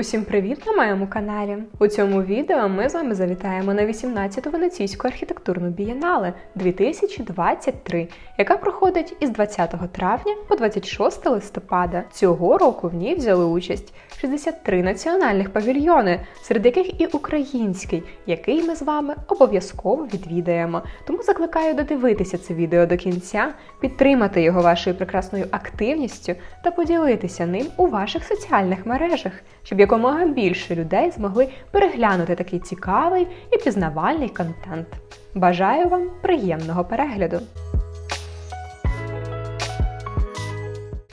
Усім привіт на моєму каналі! У цьому відео ми з вами завітаємо на 18-ту Венеційську архітектурну бієнале 2023, яка проходить із 20 травня по 26 листопада. Цього року в ній взяли участь 63 національних павільйони, серед яких і український, який ми з вами обов'язково відвідаємо. Тому закликаю додивитися це відео до кінця, підтримати його вашою прекрасною активністю та поділитися ним у ваших соціальних мережах, щоб якомога більше людей змогли переглянути такий цікавий і пізнавальний контент. Бажаю вам приємного перегляду!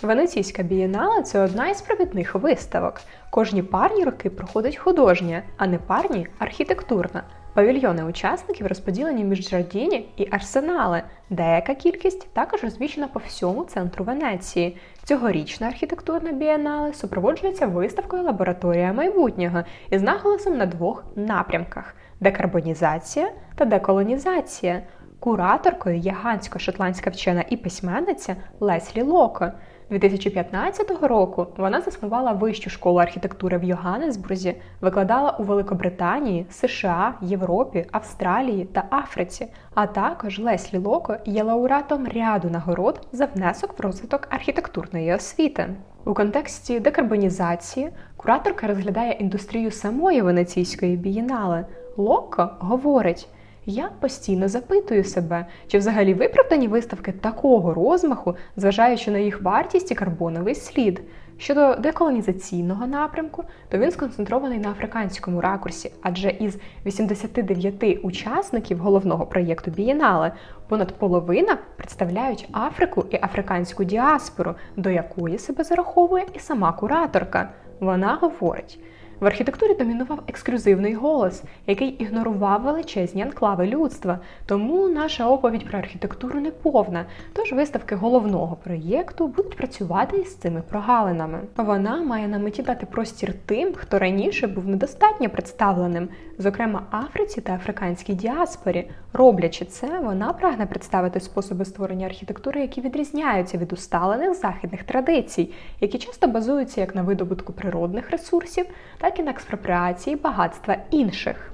Венеційська бієнале – це одна із провідних виставок. Кожні парні роки проходить художня, а не парні – архітектурна. Павільйони учасників розподілені між Джардіні і Арсенале. Деяка кількість також розміщена по всьому центру Венеції. Цьогорічна архітектурна бієнале супроводжується виставкою «Лабораторія майбутнього» із наголосом на двох напрямках – декарбонізація та деколонізація. Кураторкою є гансько-шотландська вчена і письменниця Леслі Локо. 2015 року вона заснувала Вищу школу архітектури в Йоганнесбурзі, викладала у Великобританії, США, Європі, Австралії та Африці. А також Леслі Локо є лауреатом ряду нагород за внесок в розвиток архітектурної освіти. У контексті декарбонізації кураторка розглядає індустрію самої Венеційської бієнале. Локо говорить: «Я постійно запитую себе, чи взагалі виправдані виставки такого розмаху, зважаючи на їх вартість і карбоновий слід. Щодо деколонізаційного напрямку, то він сконцентрований на африканському ракурсі, адже із 89 учасників головного проєкту бієнале понад половина представляють Африку і африканську діаспору, до якої себе зараховує і сама кураторка. Вона говорить: в архітектурі домінував ексклюзивний голос, який ігнорував величезні анклави людства, тому наша оповідь про архітектуру неповна, тож виставки головного проєкту будуть працювати із цими прогалинами. Вона має на меті дати простір тим, хто раніше був недостатньо представленим, зокрема Африці та африканській діаспорі. Роблячи це, вона прагне представити способи створення архітектури, які відрізняються від усталених західних традицій, які часто базуються як на видобутку природних ресурсів, так і на експропріації багатства інших.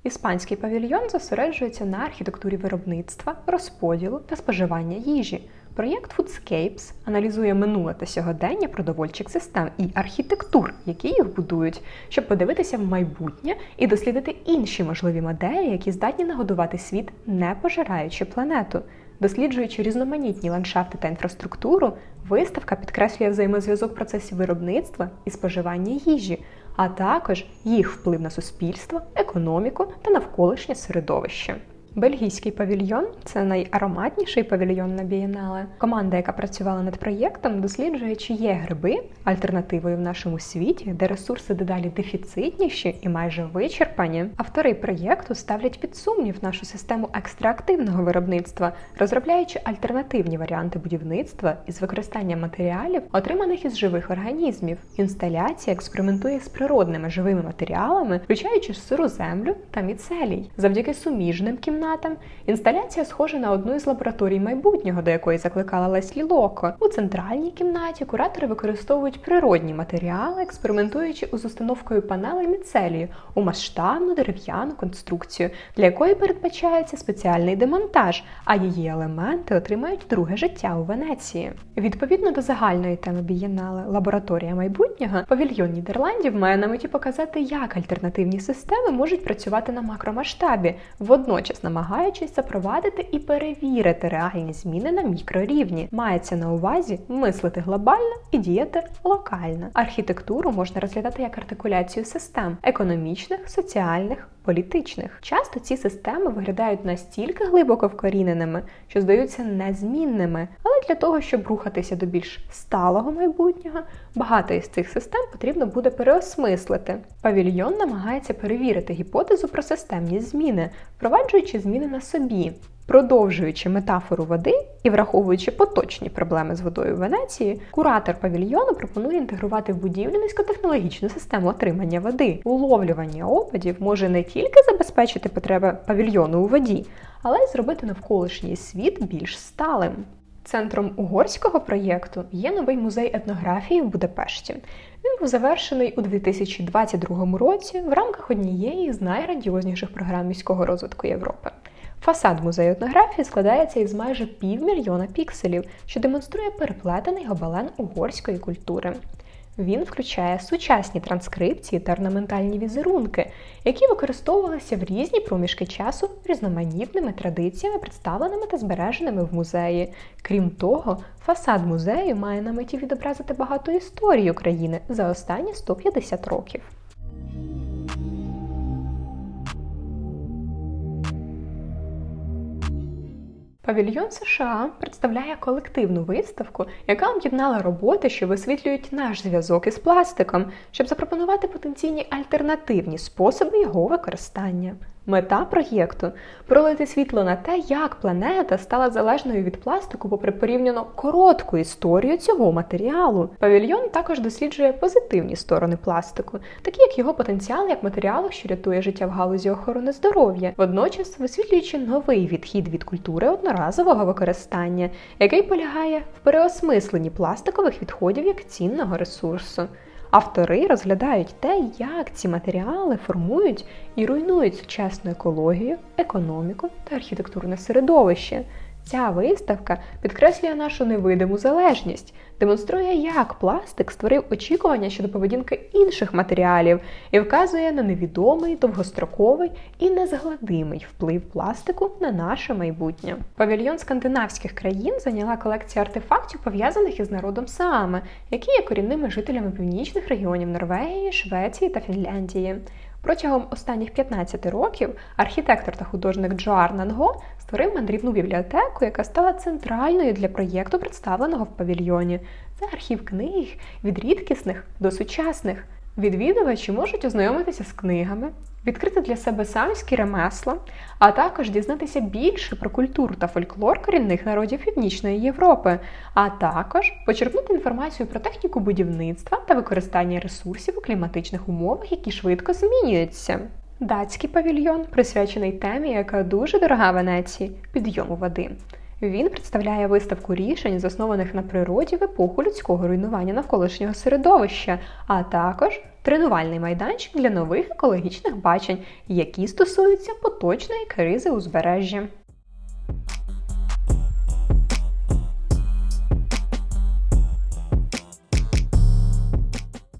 Іспанський павільйон зосереджується на архітектурі виробництва, розподілу та споживання їжі. Проєкт Foodscapes аналізує минуле та сьогодення продовольчих систем і архітектур, які їх будують, щоб подивитися в майбутнє і дослідити інші можливі моделі, які здатні нагодувати світ, не пожираючи планету. Досліджуючи різноманітні ландшафти та інфраструктуру, виставка підкреслює взаємозв'язок процесів виробництва і споживання їжі, а також їх вплив на суспільство, економіку та навколишнє середовище. Бельгійський павільйон – це найароматніший павільйон на бієнале. Команда, яка працювала над проєктом, досліджує, чи є гриби альтернативою в нашому світі, де ресурси дедалі дефіцитніші і майже вичерпані. Автори проєкту ставлять під сумнів нашу систему екстраактивного виробництва, розробляючи альтернативні варіанти будівництва із використанням матеріалів, отриманих із живих організмів. Інсталяція експериментує з природними живими матеріалами, включаючи сиру землю та міцелій. Завдяки суміжним кімнатам інсталяція схожа на одну із лабораторій майбутнього, до якої закликала Леслі Локо. У центральній кімнаті куратори використовують природні матеріали, експериментуючи з установкою панелей міцелію у масштабну дерев'яну конструкцію, для якої передбачається спеціальний демонтаж, а її елементи отримають друге життя у Венеції. Відповідно до загальної теми бієнале «Лабораторія майбутнього», павільйон Нідерландів має на меті показати, як альтернативні системи можуть працювати на макромасштабі, водночас намагаючись запровадити і перевірити реальні зміни на мікрорівні. Мається на увазі мислити глобально і діяти локально. Архітектуру можна розглядати як артикуляцію систем – економічних, соціальних, політичних. Часто ці системи виглядають настільки глибоко вкоріненими, що здаються незмінними, але для того, щоб рухатися до більш сталого майбутнього, багато із цих систем потрібно буде переосмислити. Павільйон намагається перевірити гіпотезу про системні зміни, впроваджуючи зміни на собі. Продовжуючи метафору води і враховуючи поточні проблеми з водою в Венеції, куратор павільйону пропонує інтегрувати в будівлю низькотехнологічну систему отримання води. Уловлювання опадів може не тільки забезпечити потреби павільйону у воді, але й зробити навколишній світ більш сталим. Центром угорського проєкту є новий музей етнографії в Будапешті. Він був завершений у 2022 році в рамках однієї з найрадіозніших програм міського розвитку Європи. Фасад музею етнографії складається із майже 500 000 пікселів, що демонструє переплетений гобелен угорської культури. Він включає сучасні транскрипції та орнаментальні візерунки, які використовувалися в різні проміжки часу різноманітними традиціями, представленими та збереженими в музеї. Крім того, фасад музею має на меті відобразити багату історію країни за останні 150 років. Павільйон США представляє колективну виставку, яка об'єднала роботи, що висвітлюють наш зв'язок із пластиком, щоб запропонувати потенційні альтернативні способи його використання. Мета проєкту – пролити світло на те, як планета стала залежною від пластику попри порівняно коротку історію цього матеріалу. Павільйон також досліджує позитивні сторони пластику, такі як його потенціал як матеріалу, що рятує життя в галузі охорони здоров'я, водночас висвітлюючи новий відхід від культури одноразового використання, який полягає в переосмисленні пластикових відходів як цінного ресурсу. Автори розглядають те, як ці матеріали формують і руйнують сучасну екологію, економіку та архітектурне середовище. Ця виставка підкреслює нашу невидиму залежність, демонструє, як пластик створив очікування щодо поведінки інших матеріалів і вказує на невідомий, довгостроковий і незгладимий вплив пластику на наше майбутнє. Павільйон скандинавських країн зайняла колекція артефактів, пов'язаних із народом Саами, які є корінними жителями північних регіонів Норвегії, Швеції та Фінляндії. Протягом останніх 15 років архітектор та художник Джоар Нанго створив мандрівну бібліотеку, яка стала центральною для проєкту, представленого в павільйоні. Це архів книг від рідкісних до сучасних. Відвідувачі можуть ознайомитися з книгами, відкрити для себе саамські ремесла, а також дізнатися більше про культуру та фольклор корінних народів Північної Європи, а також почерпнути інформацію про техніку будівництва та використання ресурсів у кліматичних умовах, які швидко змінюються. Датський павільйон присвячений темі, яка дуже дорога Венеції – підйому води. Він представляє виставку рішень, заснованих на природі в епоху людського руйнування навколишнього середовища, а також тренувальний майданчик для нових екологічних бачень, які стосуються поточної кризи узбережжя.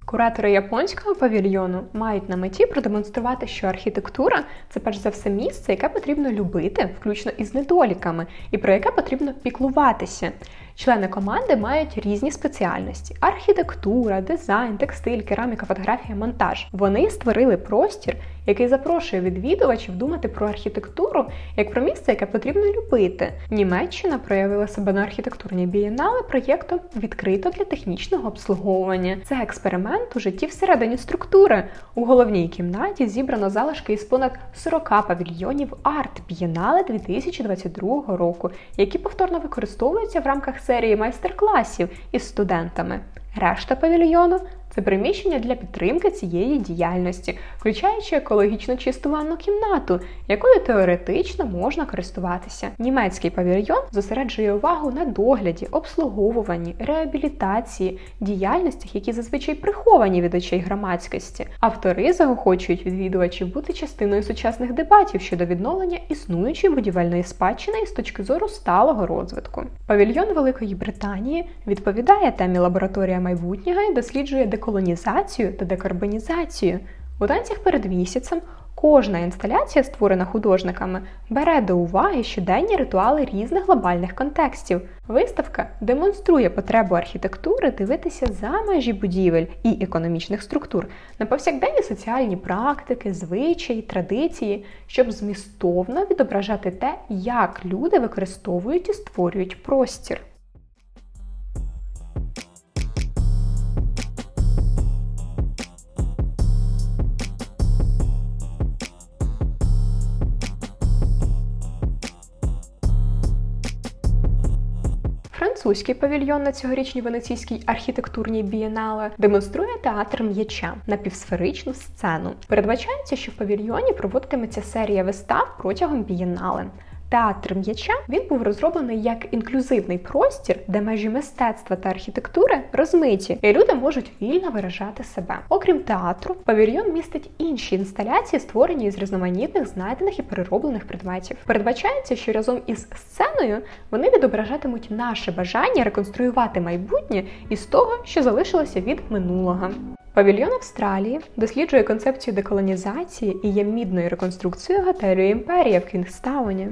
Куратори японського павільйону мають на меті продемонструвати, що архітектура – це перш за все місце, яке потрібно любити, включно із недоліками, і про яке потрібно піклуватися. Члени команди мають різні спеціальності – архітектура, дизайн, текстиль, кераміка, фотографія, монтаж. Вони створили простір, який запрошує відвідувачів думати про архітектуру як про місце, яке потрібно любити. Німеччина проявила себе на архітектурній бієнале проєктом «Відкрито для технічного обслуговування». Це експеримент у житті всередині структури. У головній кімнаті зібрано залишки із понад 40 павільйонів арт-бієнале 2022 року, які повторно використовуються в рамках серії майстер-класів із студентами. Решта павільйону – це приміщення для підтримки цієї діяльності, включаючи екологічно чисту ванну кімнату, якою теоретично можна користуватися. Німецький павільйон зосереджує увагу на догляді, обслуговуванні, реабілітації, діяльностях, які зазвичай приховані від очей громадськості. Автори заохочують відвідувачів бути частиною сучасних дебатів щодо відновлення існуючої будівельної спадщини з точки зору сталого розвитку. Павільйон Великої Британії відповідає темі «Лабораторія майбутнього» і досліджує деколонізацію та декарбонізацію. У танцях перед місяцем Кожна інсталяція, створена художниками, бере до уваги щоденні ритуали різних глобальних контекстів. Виставка демонструє потребу архітектури дивитися за межі будівель і економічних структур на повсякденні соціальні практики, звичаї, традиції, щоб змістовно відображати те, як люди використовують і створюють простір. Французький павільйон на цьогорічній Венеційській архітектурній бієнале демонструє театр м'яча – напівсферичну сцену. Передбачається, що в павільйоні проводитиметься серія вистав протягом бієнале. Театр м'яча він був розроблений як інклюзивний простір, де межі мистецтва та архітектури розмиті, і люди можуть вільно виражати себе. Окрім театру, павільйон містить інші інсталяції, створені із різноманітних знайдених і перероблених предметів. Передбачається, що разом із сценою вони відображатимуть наше бажання реконструювати майбутнє із того, що залишилося від минулого. Павільйон Австралії досліджує концепцію деколонізації і є мідною реконструкцією готелю «Імперія» в Кінгстауні.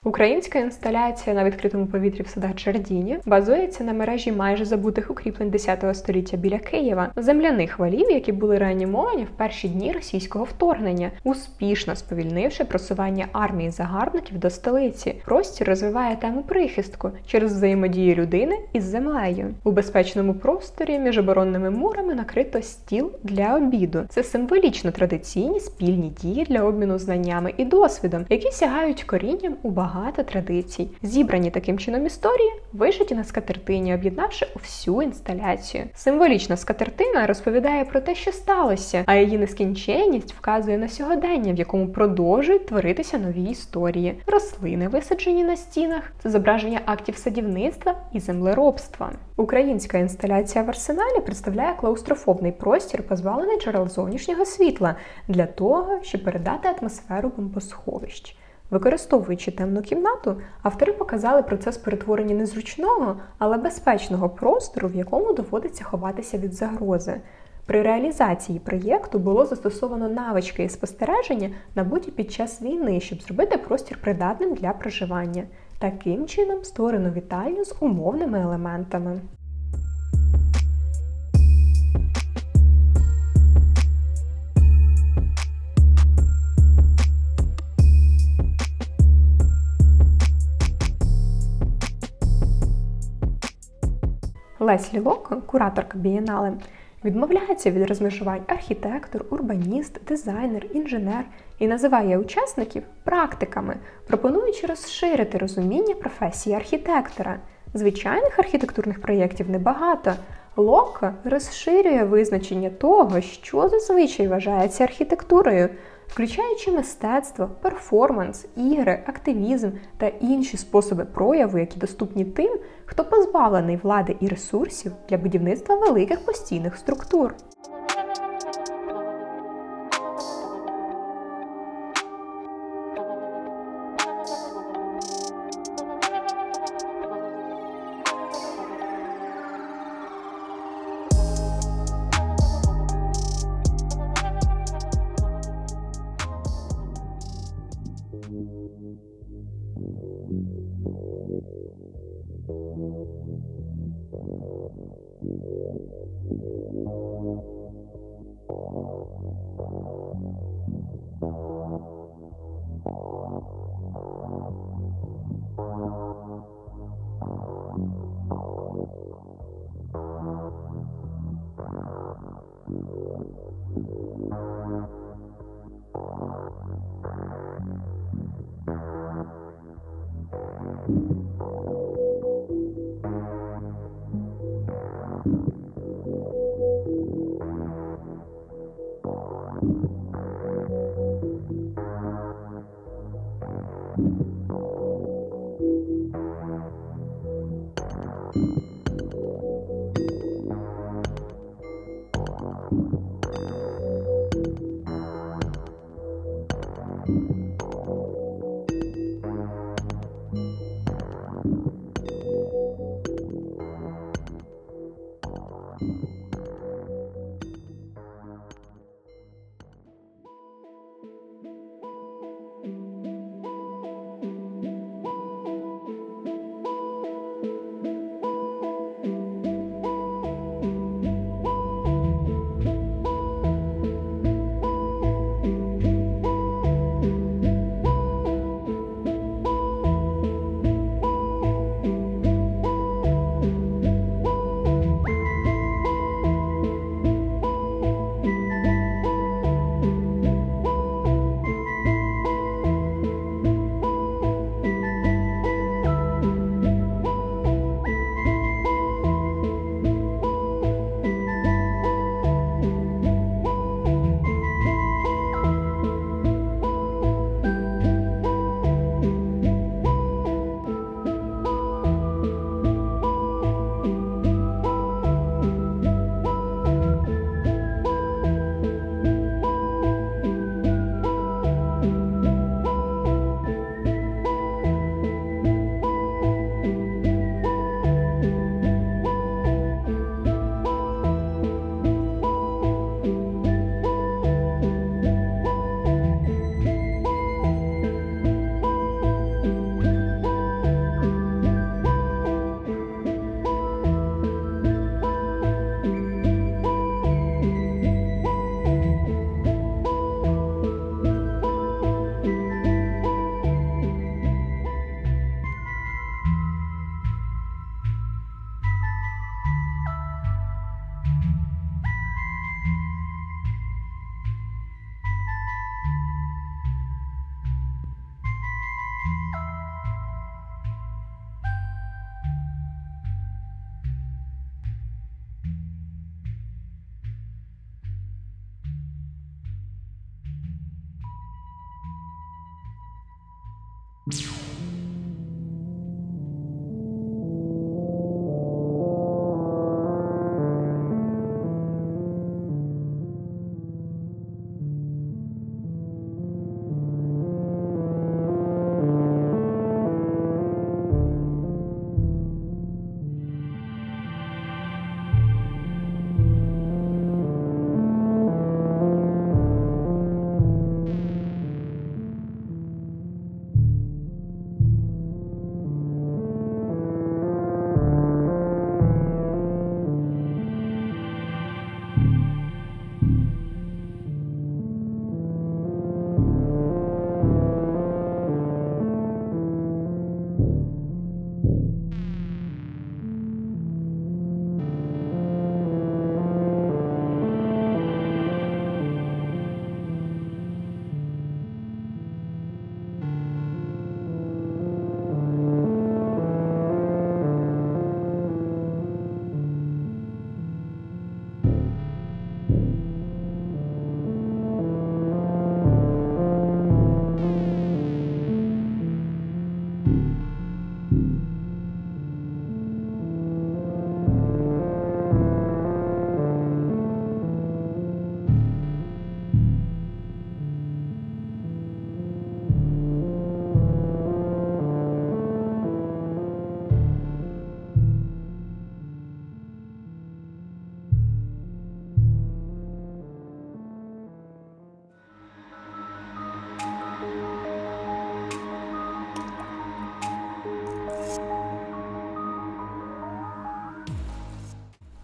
Українська інсталяція на відкритому повітрі в садах Джардіні базується на мережі майже забутих укріплень 10 століття біля Києва, земляних валів, які були реанімовані в перші дні російського вторгнення, успішно сповільнивши просування армії загарбників до столиці. Простір розвиває тему прихистку через взаємодію людини із землею. У безпечному просторі між оборонними мурами накрито стіл для обіду. Це символічно традиційні спільні дії для обміну знаннями і досвідом, які сягають корінням у багато традицій. Зібрані таким чином історії вишиті на скатертині, об'єднавши всю інсталяцію. Символічна скатертина розповідає про те, що сталося, а її нескінченність вказує на сьогодення, в якому продовжують творитися нові історії. Рослини, висаджені на стінах, це зображення актів садівництва і землеробства. Українська інсталяція в Арсеналі представляє клаустрофобний простір, позбавлений джерел зовнішнього світла, для того, щоб передати атмосферу бомбосховищ. Використовуючи темну кімнату, автори показали процес перетворення незручного, але безпечного простору, в якому доводиться ховатися від загрози. При реалізації проєкту було застосовано навички і спостереження, набуті під час війни, щоб зробити простір придатним для проживання. Таким чином створено вітальню з умовними елементами. Леслі Локо, кураторка бієнале, відмовляється від розмежувань архітектор, урбаніст, дизайнер, інженер і називає учасників практиками, пропонуючи розширити розуміння професії архітектора. Звичайних архітектурних проєктів небагато. Локо розширює визначення того, що зазвичай вважається архітектурою, включаючи мистецтво, перформанс, ігри, активізм та інші способи прояву, які доступні тим, хто позбавлений влади і ресурсів для будівництва великих постійних структур.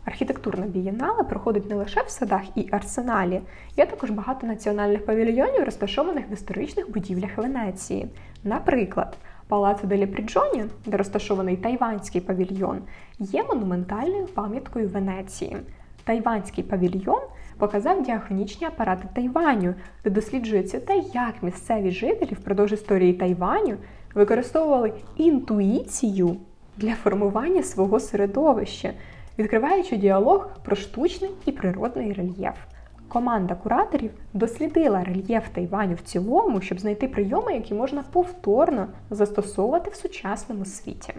Архітектурна бієнале проходить не лише в садах і арсеналі. Є також багато національних павільйонів, розташованих в історичних будівлях Венеції. Наприклад, Палаццо деллі Пріджоні, де розташований тайванський павільйон, є монументальною пам'яткою Венеції. Тайванський павільйон показав діахронічні апарати Тайваню, де досліджується те, як місцеві жителі впродовж історії Тайваню використовували інтуїцію для формування свого середовища, відкриваючи діалог про штучний і природний рельєф. Команда кураторів дослідила рельєф Тайваню в цілому, щоб знайти прийоми, які можна повторно застосовувати в сучасному світі.